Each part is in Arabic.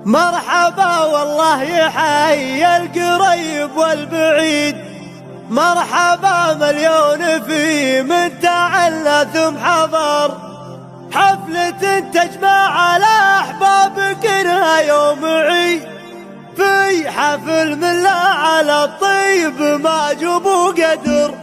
مرحبا والله يحيي القريب والبعيد، مرحبا مليون في من تعلى ثم حضر، حفلة تجمع الأحباب كلها يوم عيد، في حفل من لا على الطيب ما جبوا قدر،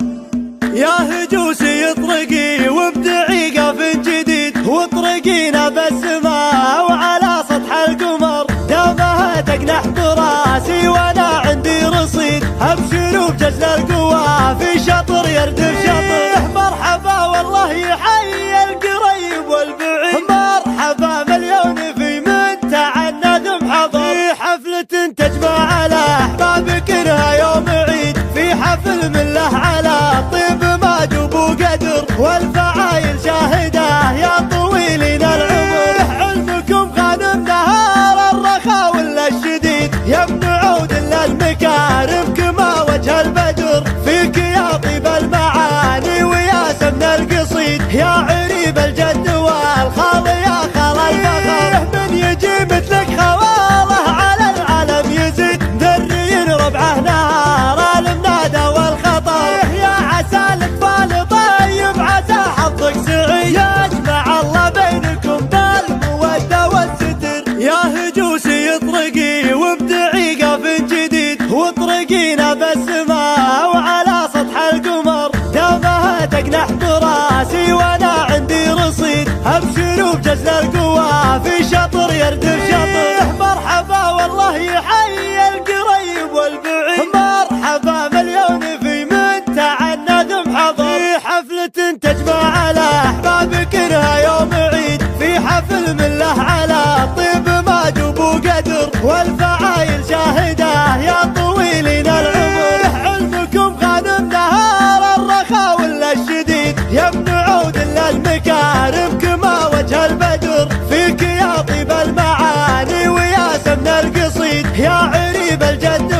يا هجوسي اطرقي وابدعي قاف جديد، واطرقينا بالسماء وعلى سطح القمر، دامها تقنح براسي وانا عندي رصيد، ابشروا بجزل القوى في شطر يردف شطر، مرحبا والله يحيي القريب والبعيد، مرحبا مليون في من تعنى ثم حضر، في حفلة تجمع الأحباب كلها يوم عيد، في حفل من له على الطيب ما جبوا قدر، والفعايل شاهده يا طويلين العمر، علمكم غانم نهار الرخاء ولا الشديد، يمنع عود للمكارم كما وجه البدر، فيك يا طيب المعاني ويا سمن القصيد، يا عريب الجد والخال يا خال الفخر، من يجي مثلك خواله على العالم يزيد، درين ربعه نهار المنادى والخطر، يا عسى الاطفال طيب عسى حظك سعيد، يجمع الله بينكم بالمودة والستر، يا هجوسي اطرقي وابدعي قاف جديد، واطرقينا بالسماء وعلى سطح القمر، دامها تقنح براسي وانا عندي رصيد، ابشروا بجزل القوى في شطر يردف شطر، مرحبا والله يحيي القريب والبعيد، مرحبا مليون في من تعنى ثم حضر، في حفلة تجمع الأحباب كلها يوم عيد، في حفل من له على الطيب ما جبوا قدر، والفعايل شاهده يا طويلين العمر، علمكم غانم نهار الرخاء ولا الشديد، يمنع عود للمكارم كما وجه البدر، فيك يا طيب المعاني ويا سمن القصيد، يا عريب الجد